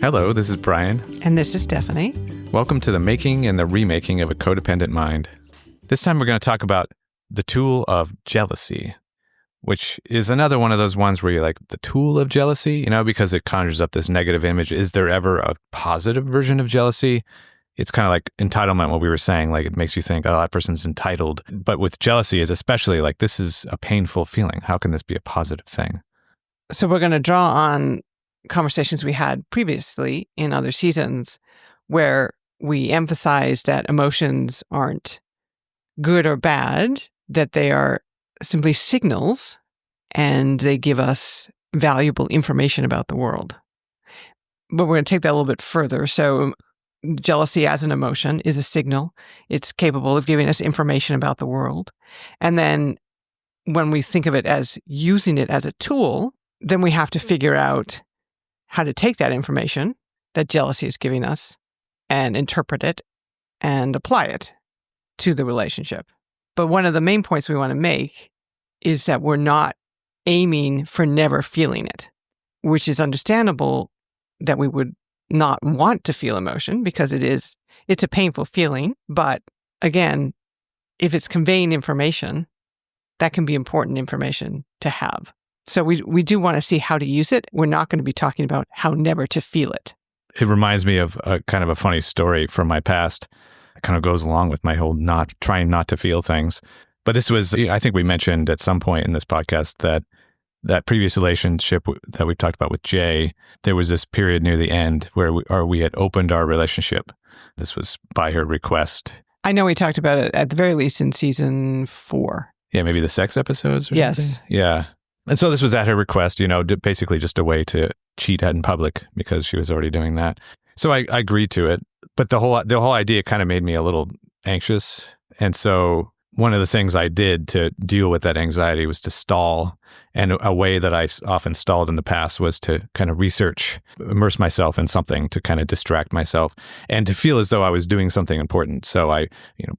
Hello, this is Brian. And this is Stephanie. Welcome to the making and the remaking of a codependent mind. This time we're going to talk about the tool of jealousy, which is another one of those ones where you're like, the tool of jealousy, because it conjures up this negative image. Is there ever a positive version of jealousy? It's kind of like entitlement, what we were saying, like it makes you think, oh, that person's entitled. But with jealousy, it's especially like, this is a painful feeling. How can this be a positive thing? So we're going to draw on conversations we had previously in other seasons where we emphasize that emotions aren't good or bad, that they are simply signals and they give us valuable information about the world. But we're going to take that a little bit further. So jealousy as an emotion is a signal. It's capable of giving us information about the world. And then when we think of it as using it as a tool, then we have to figure out how to take that information that jealousy is giving us and interpret it and apply it to the relationship. But one of the main points we want to make is that we're not aiming for never feeling it, which is understandable that we would not want to feel emotion because it's a painful feeling. But again, if it's conveying information, that can be important information to have. So we do want to see how to use it. We're not going to be talking about how never to feel it. It reminds me of a kind of a funny story from my past. It kind of goes along with my whole trying not to feel things. But this was, I think we mentioned at some point in this podcast that previous relationship that we've talked about with Jay, there was this period near the end where we had opened our relationship. This was by her request. I know we talked about it at the very least in season 4. Yeah, maybe the sex episodes or yes. something? Yeah. And so this was at her request, basically just a way to cheat in public because she was already doing that. So I agreed to it, but the whole idea kind of made me a little anxious. And so one of the things I did to deal with that anxiety was to stall. And a way that I often stalled in the past was to kind of immerse myself in something to kind of distract myself and to feel as though I was doing something important. So I,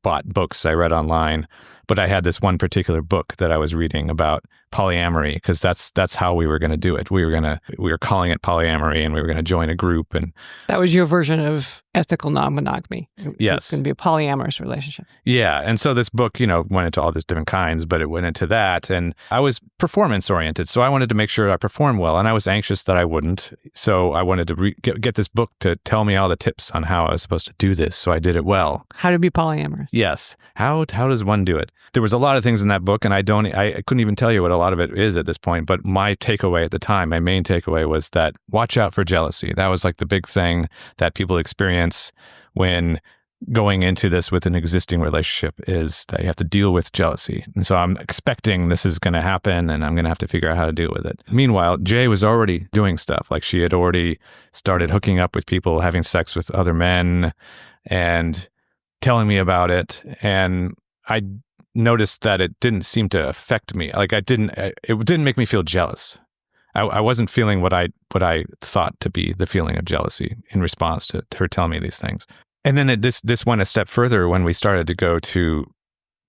bought books, I read online, but I had this one particular book that I was reading about polyamory because that's how we were going to do it. We were calling it polyamory, and we were going to join a group. And that was your version of ethical non-monogamy. Yes. It's going to be a polyamorous relationship. Yeah. And so this book, went into all these different kinds, but it went into that. And I was performance oriented. So I wanted to make sure I performed well, and I was anxious that I wouldn't. So I wanted to get this book to tell me all the tips on how I was supposed to do this. So I did it well. How to be polyamorous. Yes. How does one do it? There was a lot of things in that book, and I couldn't even tell you what a lot of it is at this point. But my takeaway at the time, my main takeaway was that watch out for jealousy. That was like the big thing that people experience when going into this with an existing relationship, is that you have to deal with jealousy. And so I'm expecting this is going to happen, and I'm going to have to figure out how to deal with it. Meanwhile, Jay was already doing stuff. Like she had already started hooking up with people, having sex with other men, and telling me about it. And I noticed that it didn't seem to affect me. Like it didn't make me feel jealous. I wasn't feeling what I thought to be the feeling of jealousy in response to her telling me these things. And then this went a step further when we started to go to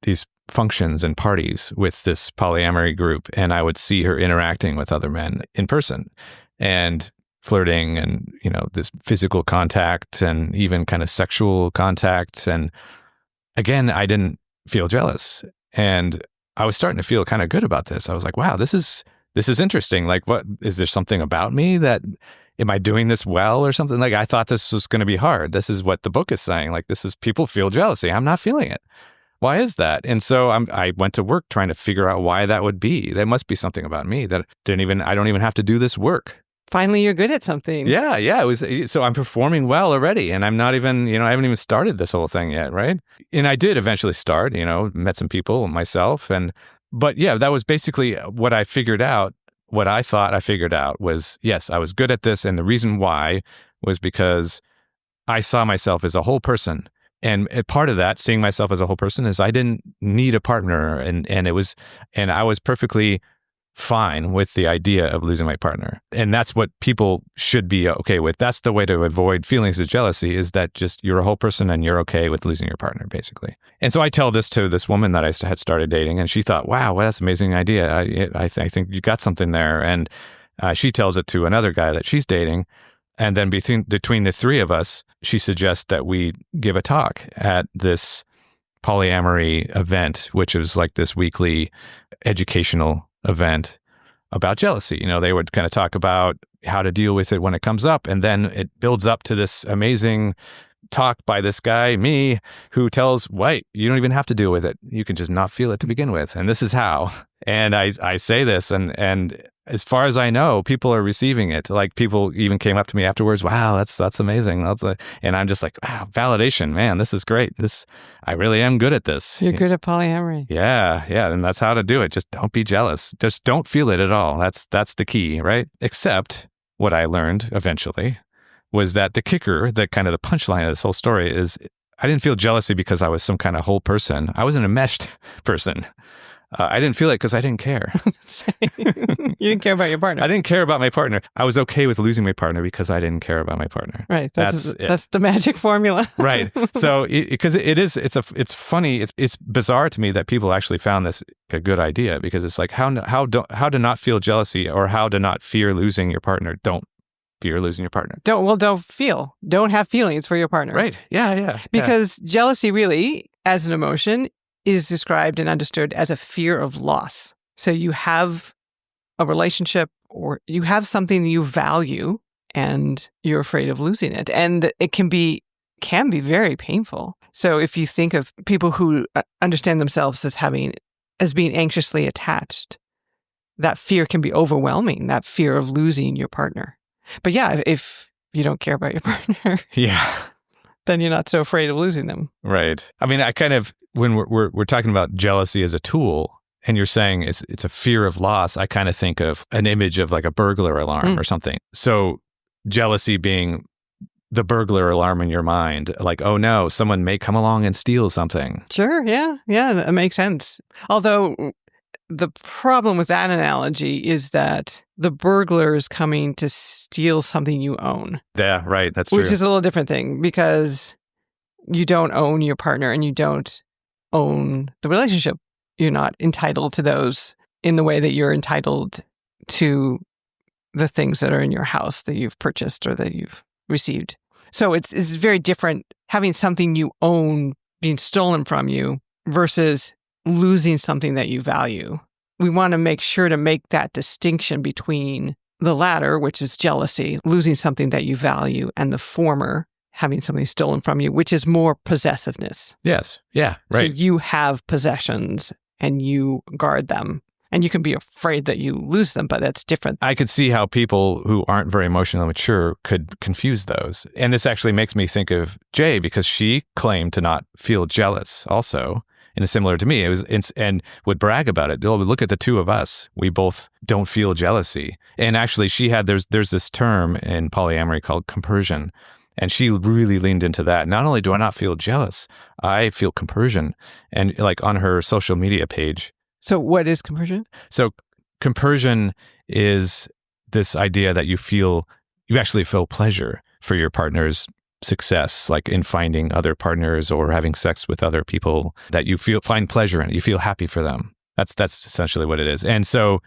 these functions and parties with this polyamory group, and I would see her interacting with other men in person and flirting and, this physical contact and even kind of sexual contact. And again, I didn't feel jealous, and I was starting to feel kind of good about this. I was like, wow, this is interesting. Like, what is there something about me that, am I doing this well or something? Like, I thought this was going to be hard. This is what the book is saying. Like, this is people feel jealousy. I'm not feeling it. Why is that? And so I went to work trying to figure out why that would be. There must be something about me that I don't even have to do this work. Finally, you're good at something. Yeah. So I'm performing well already, and I'm not even, I haven't even started this whole thing yet, right? And I did eventually start, met some people myself. But yeah, that was basically what I figured out. What I thought I figured out was, yes, I was good at this. And the reason why was because I saw myself as a whole person. And part of that, seeing myself as a whole person, is I didn't need a partner. And I was perfectly fine with the idea of losing my partner. And that's what people should be okay with. That's the way to avoid feelings of jealousy, is that just you're a whole person and you're okay with losing your partner, basically. And so I tell this to this woman that I had started dating, and she thought, wow, well, that's an amazing idea. I think you got something there. And she tells it to another guy that she's dating. And then between the three of us, she suggests that we give a talk at this polyamory event, which was like this weekly educational event about jealousy. They would kind of talk about how to deal with it when it comes up. And then it builds up to this amazing talk by this guy, me, who tells, wait, you don't even have to deal with it. You can just not feel it to begin with. And this is how. And I say this, and as far as I know, people are receiving it. Like, people even came up to me afterwards. Wow, that's amazing. And I'm just like, wow, validation, man, this is great. I really am good at this. You're good at polyamory. Yeah. And that's how to do it. Just don't be jealous. Just don't feel it at all. That's the key, right? Except what I learned eventually was that the kicker, the kind of the punchline of this whole story is, I didn't feel jealousy because I was some kind of whole person. I was an enmeshed person. I didn't feel it because I didn't care. You didn't care about your partner. I didn't care about my partner. I was okay with losing my partner because I didn't care about my partner. Right. That's the magic formula. Right. So because it's funny. It's bizarre to me that people actually found this a good idea, because it's like, how to not feel jealousy, or how to not fear losing your partner. Don't fear losing your partner. Don't have feelings for your partner. Right. Yeah. Because jealousy really, as an emotion, is described and understood as a fear of loss. So you have a relationship, or you have something that you value, and you're afraid of losing it. And it can be very painful. So if you think of people who understand themselves as being anxiously attached, that fear can be overwhelming, that fear of losing your partner. But yeah, if you don't care about your partner, then you're not so afraid of losing them. Right. I mean, I kind of, when we're talking about jealousy as a tool, and you're saying it's a fear of loss, I kind of think of an image of like a burglar alarm or something. So jealousy being the burglar alarm in your mind, like, oh no, someone may come along and steal something. Sure. Yeah, that makes sense. Although the problem with that analogy is that the burglar is coming to steal something you own. Yeah, right. That's true. Which is a little different thing, because you don't own your partner and you don't own the relationship. You're not entitled to those in the way that you're entitled to the things that are in your house that you've purchased or that you've received. So it's very different having something you own being stolen from you versus losing something that you value. We want to make sure to make that distinction between the latter, which is jealousy, losing something that you value, and the former, having something stolen from you, which is more possessiveness. Yes. Yeah. Right. So you have possessions and you guard them, and you can be afraid that you lose them, but that's different. I could see how people who aren't very emotionally mature could confuse those. And this actually makes me think of Jay, because she claimed to not feel jealous also. And similar to me, and would brag about it. Oh, look at the two of us. We both don't feel jealousy. And actually, there's this term in polyamory called compersion, and she really leaned into that. Not only do I not feel jealous, I feel compersion. And like on her social media page. So what is compersion? So compersion is this idea that you actually feel pleasure for your partner's success, like in finding other partners or having sex with other people that you find pleasure in. You feel happy for them. That's essentially what it is. And so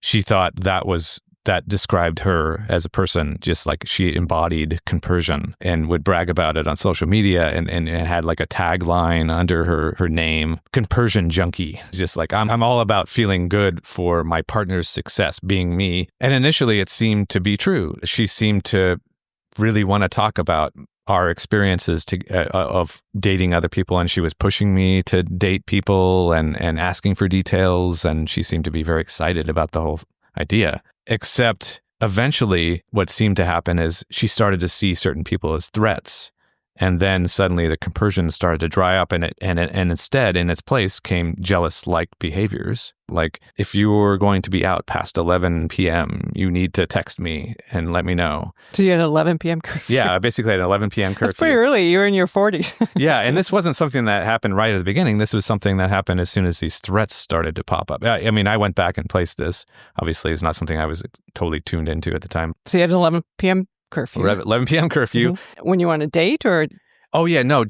she thought that described her as a person, just like she embodied compersion, and would brag about it on social media, and had like a tagline under her name, compersion junkie. Just like, I'm all about feeling good for my partner's success, being me. And initially it seemed to be true. She seemed to really want to talk about our experiences of dating other people, and she was pushing me to date people and asking for details, and she seemed to be very excited about the whole idea. Except eventually what seemed to happen is she started to see certain people as threats. And then suddenly the compersion started to dry up, and instead, in its place, came jealous-like behaviors. Like, if you were going to be out past 11 p.m., you need to text me and let me know. So you had an 11 p.m. curfew? Yeah, basically at an 11 p.m. curfew. That's pretty early. You were in your 40s. Yeah, and this wasn't something that happened right at the beginning. This was something that happened as soon as these threats started to pop up. I mean, I went back and placed this. Obviously, it's not something I was totally tuned into at the time. So you had an 11 p.m. curfew. 11 p.m. curfew. Mm-hmm. When you on a date, or? Oh, yeah, no,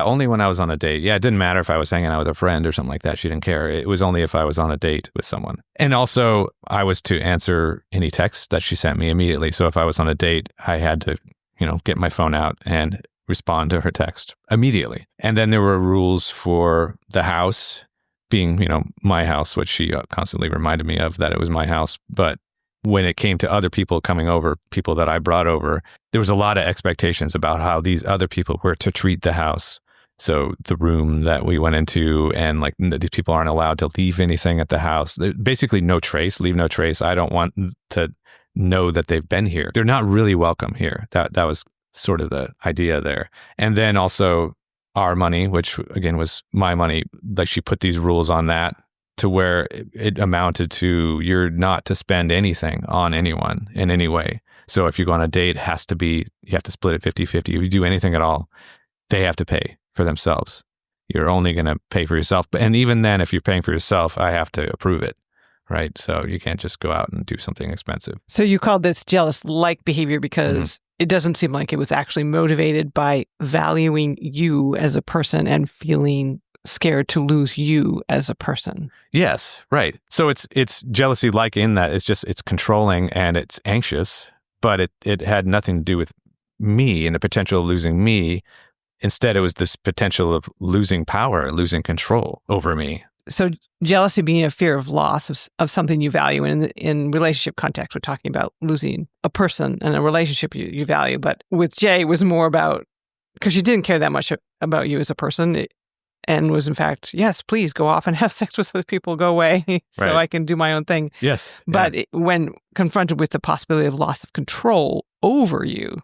only when I was on a date. Yeah, it didn't matter if I was hanging out with a friend or something like that. She didn't care. It was only if I was on a date with someone. And also, I was to answer any texts that she sent me immediately. So if I was on a date, I had to, get my phone out and respond to her text immediately. And then there were rules for the house being, my house, which she constantly reminded me of that it was my house. But when it came to other people coming over, people that I brought over, there was a lot of expectations about how these other people were to treat the house. So the room that we went into, and like these people aren't allowed to leave anything at the house. Basically, no trace, leave no trace. I don't want to know that they've been here. They're not really welcome here. That was sort of the idea there. And then also our money, which again was my money, like she put these rules on that to where it amounted to you're not to spend anything on anyone in any way. So if you go on a date, you have to split it 50-50. If you do anything at all, they have to pay for themselves. You're only going to pay for yourself. And even then, if you're paying for yourself, I have to approve it, right? So you can't just go out and do something expensive. So you called this jealous-like behavior because it doesn't seem like it was actually motivated by valuing you as a person and feeling scared to lose you as a person. Yes, right. So it's jealousy like in that it's controlling and it's anxious, but it had nothing to do with me and the potential of losing me. Instead, it was this potential of losing power, losing control over me. So jealousy being a fear of loss of something you value. And in relationship context, we're talking about losing a person and a relationship you value. But with Jay, it was more about, because she didn't care that much about you as a person. And was in fact, yes, please go off and have sex with other people, go away so Right. I can do my own thing. Yes. But when confronted with the possibility of loss of control over you,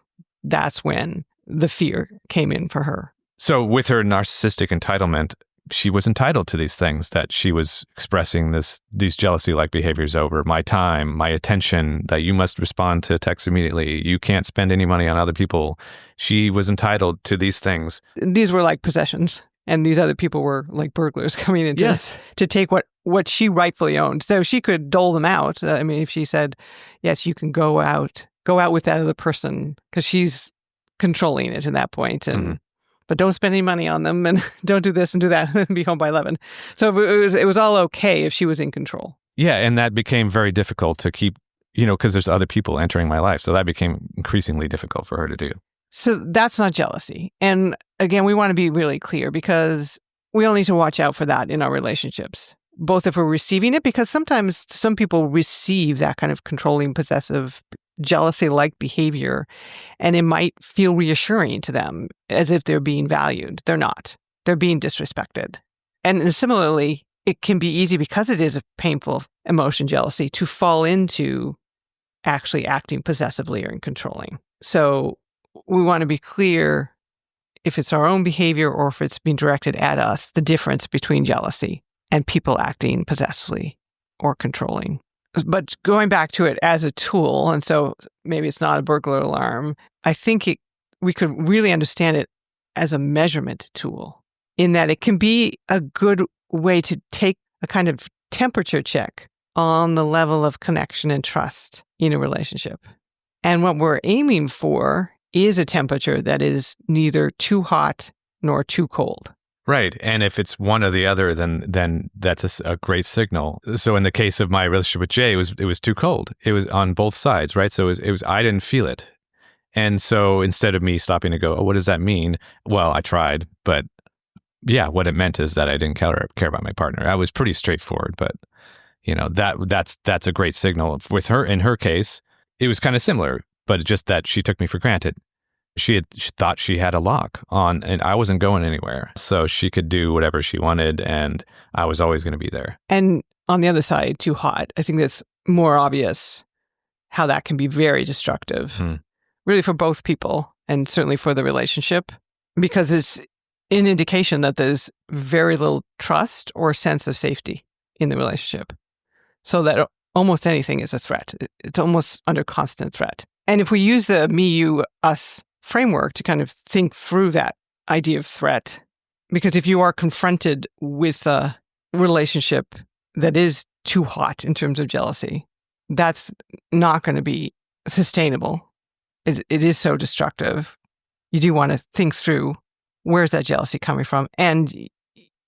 that's when the fear came in for her. So with her narcissistic entitlement, she was entitled to these things that she was expressing these jealousy-like behaviors over. My time, my attention, that you must respond to texts immediately. You can't spend any money on other people. She was entitled to these things. These were like possessions. And these other people were like burglars coming in to take what she rightfully owned. So she could dole them out. I mean, if she said, yes, you can go out with that other person, because she's controlling it at that point. And but don't spend any money on them, and don't do this and do that, and be home by 11. So it was all okay if she was in control. Yeah, and that became very difficult to keep, because there's other people entering my life. So that became increasingly difficult for her to do. So that's not jealousy. And again, we want to be really clear, because we all need to watch out for that in our relationships, both if we're receiving it, because sometimes some people receive that kind of controlling, possessive, jealousy-like behavior, and it might feel reassuring to them as if they're being valued. They're not. They're being disrespected. And similarly, it can be easy, because it is a painful emotion, jealousy, to fall into actually acting possessively or controlling. So we want to be clear, if it's our own behavior or if it's being directed at us, the difference between jealousy and people acting possessively or controlling. But going back to it as a tool, and so maybe it's not a burglar alarm, I think we could really understand it as a measurement tool, in that it can be a good way to take a kind of temperature check on the level of connection and trust in a relationship. And what we're aiming for is a temperature that is neither too hot nor too cold. Right. And if it's one or the other, then that's a great signal. So in the case of my relationship with Jay, it was too cold. It was on both sides, right? So it was I didn't feel it. And so instead of me stopping to go, oh, what does that mean? Well, I tried, but yeah, what it meant is that I didn't care about my partner. I was pretty straightforward, but that's a great signal. With her, in her case, it was kind of similar, but just that she took me for granted. She thought she had a lock on, and I wasn't going anywhere. So she could do whatever she wanted, and I was always going to be there. And on the other side, too hot. I think that's more obvious how that can be very destructive, really, for both people, and certainly for the relationship, because it's an indication that there's very little trust or sense of safety in the relationship. So that almost anything is a threat. It's almost under constant threat. And if we use the me, you, us framework to kind of think through that idea of threat, because if you are confronted with a relationship that is too hot in terms of jealousy, that's not going to be sustainable. It is so destructive. You do want to think through where's that jealousy coming from? And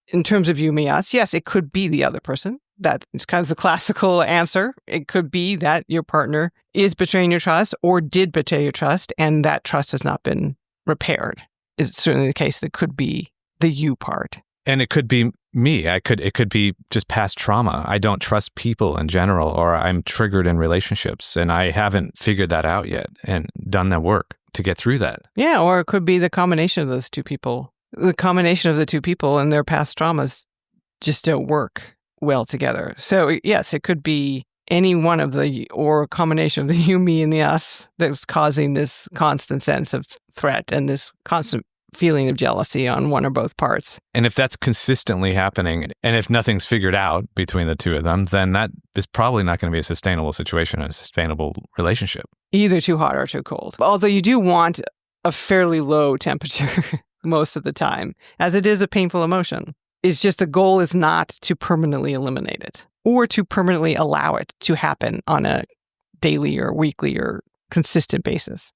in terms of you, me, us, yes, it could be the other person. That is kind of the classical answer. It could be that your partner is betraying your trust or did betray your trust, and that trust has not been repaired. It's certainly the case that it could be the you part. And it could be me. It could be just past trauma. I don't trust people in general, or I'm triggered in relationships, and I haven't figured that out yet and done the work to get through that. Yeah, or it could be the combination of those two people. The combination of the two people and their past traumas just don't work well together. So yes, it could be any one of the, or a combination of the you, me, and the us that's causing this constant sense of threat and this constant feeling of jealousy on one or both parts. And if that's consistently happening, and if nothing's figured out between the two of them, then that is probably not going to be a sustainable situation, a sustainable relationship. Either too hot or too cold. Although you do want a fairly low temperature most of the time, as it is a painful emotion. It's just the goal is not to permanently eliminate it or to permanently allow it to happen on a daily or weekly or consistent basis.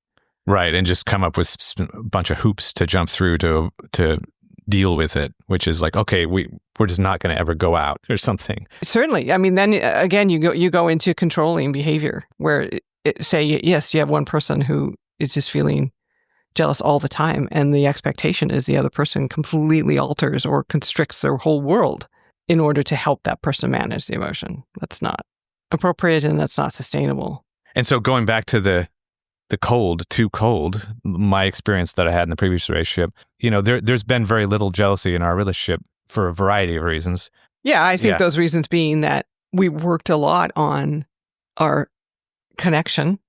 Right, and just come up with a bunch of hoops to jump through to deal with it, which is like, okay, we're just not going to ever go out or something. Certainly. I mean, then again, you go into controlling behavior where, say, yes, you have one person who is just feeling jealous all the time, and the expectation is the other person completely alters or constricts their whole world in order to help that person manage the emotion. That's not appropriate, and that's not sustainable. And so going back to the cold, too cold, my experience that I had in the previous relationship, there's been very little jealousy in our relationship for a variety of reasons. Yeah, I think those reasons being that we worked a lot on our connection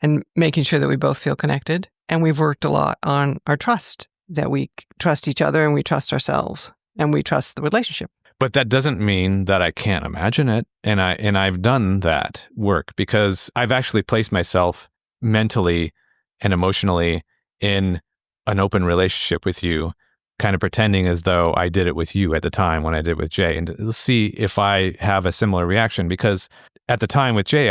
and making sure that we both feel connected. And we've worked a lot on our trust, that we trust each other and we trust ourselves and we trust the relationship. But that doesn't mean that I can't imagine it. And I've done that work because I've actually placed myself mentally and emotionally in an open relationship with you, kind of pretending as though I did it with you at the time when I did it with Jay, and to see if I have a similar reaction. Because at the time with Jay,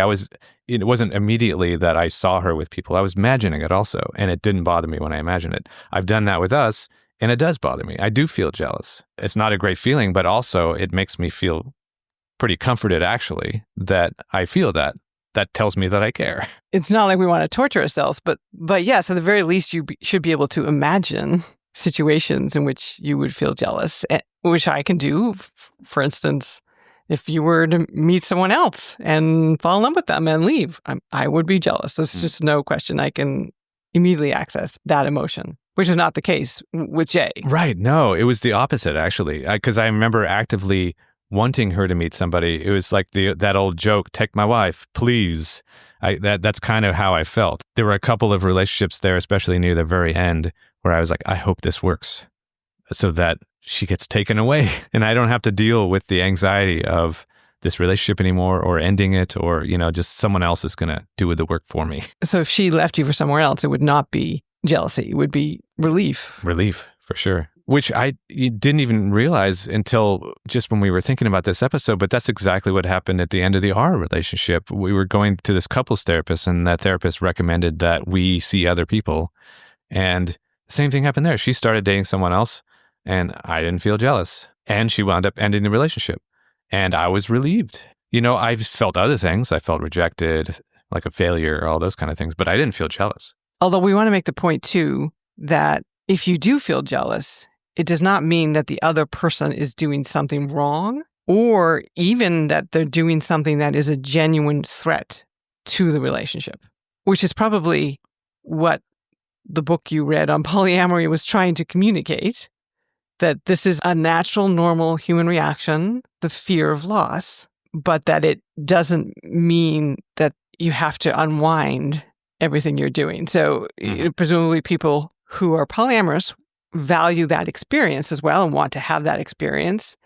it wasn't immediately that I saw her with people. I was imagining it also, and it didn't bother me when I imagined it. I've done that with us, and it does bother me. I do feel jealous. It's not a great feeling, but also it makes me feel pretty comforted, actually, that I feel that. That tells me that I care. It's not like we want to torture ourselves, but yes, at the very least, you should be able to imagine situations in which you would feel jealous, which I can do. For instance, if you were to meet someone else and fall in love with them and leave, I would be jealous. There's just no question. I can immediately access that emotion, which is not the case with Jay. Right. No, it was the opposite, actually, because I remember actively wanting her to meet somebody. It was like that old joke, take my wife, please. That's kind of how I felt. There were a couple of relationships there, especially near the very end, where I was like, I hope this works so that she gets taken away and I don't have to deal with the anxiety of this relationship anymore or ending it, or, just someone else is going to do the work for me. So if she left you for somewhere else, it would not be jealousy. It would be relief. Relief, for sure. Which I didn't even realize until just when we were thinking about this episode, but that's exactly what happened at the end of our relationship. We were going to this couples therapist, and that therapist recommended that we see other people. And the same thing happened there. She started dating someone else, and I didn't feel jealous. And she wound up ending the relationship. And I was relieved. I felt other things. I felt rejected, like a failure, all those kind of things, but I didn't feel jealous. Although we want to make the point, too, that if you do feel jealous, it does not mean that the other person is doing something wrong, or even that they're doing something that is a genuine threat to the relationship, which is probably what the book you read on polyamory was trying to communicate, that this is a natural, normal human reaction, the fear of loss, but that it doesn't mean that you have to unwind everything you're doing. So presumably people who are polyamorous value that experience as well and want to have that experience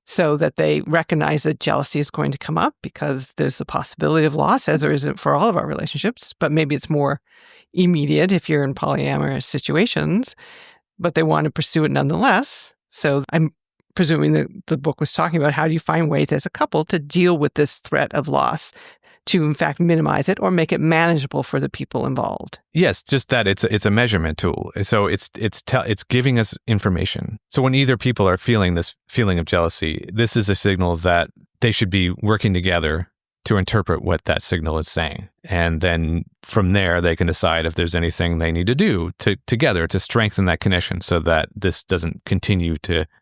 so that they recognize that jealousy is going to come up because there's the possibility of loss, as there is for all of our relationships, but maybe it's more immediate if you're in polyamorous situations, but they want to pursue it nonetheless. So I'm presuming that the book was talking about how do you find ways as a couple to deal with this threat of loss, to, in fact, minimize it or make it manageable for the people involved. Yes, just that it's a measurement tool. So it's giving us information. So when either people are feeling this feeling of jealousy, this is a signal that they should be working together to interpret what that signal is saying. And then from there, they can decide if there's anything they need to do together to strengthen that connection so that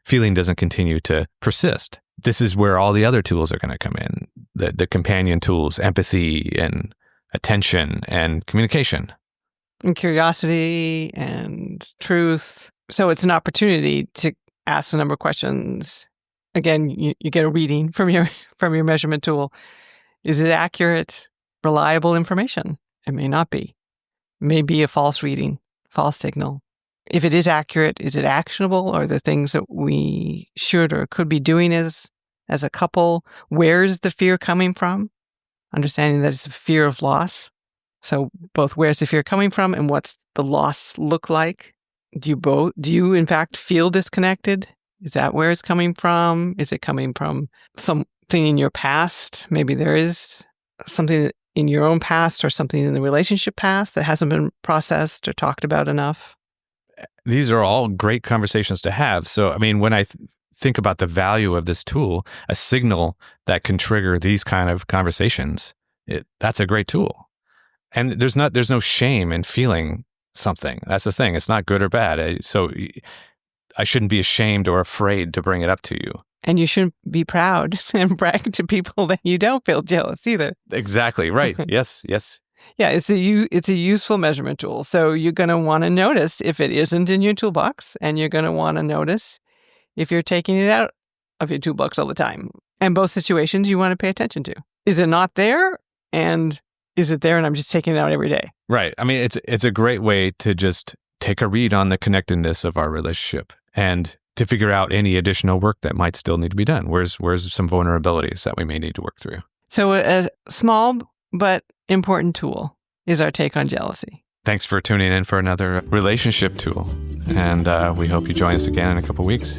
feeling doesn't continue to persist. This is where all the other tools are going to come in. The companion tools, empathy and attention and communication. And curiosity and truth. So it's an opportunity to ask a number of questions. Again, you get a reading from your measurement tool. Is it accurate, reliable information? It may not be. It may be a false reading, false signal. If it is accurate, is it actionable? Are there things that we should or could be doing as a couple? Where is the fear coming from? Understanding that it's a fear of loss. So both where's the fear coming from and what's the loss look like? Do you in fact feel disconnected? Is that where it's coming from? Is it coming from something in your past? Maybe there is something in your own past or something in the relationship past that hasn't been processed or talked about enough. These are all great conversations to have. So, I mean, when I think about the value of this tool, a signal that can trigger these kind of conversations, that's a great tool. And there's no shame in feeling something. That's the thing. It's not good or bad. So I shouldn't be ashamed or afraid to bring it up to you. And you shouldn't be proud and brag to people that you don't feel jealous either. Exactly. Right. Yes. Yeah, it's a useful measurement tool. So you're going to want to notice if it isn't in your toolbox, and you're going to want to notice if you're taking it out of your toolbox all the time. And both situations you want to pay attention to. Is it not there? And is it there and I'm just taking it out every day? Right. I mean, it's a great way to just take a read on the connectedness of our relationship and to figure out any additional work that might still need to be done. Where's some vulnerabilities that we may need to work through? So a small but important tool is our take on jealousy. Thanks for tuning in for another relationship tool. And we hope you join us again in a couple weeks.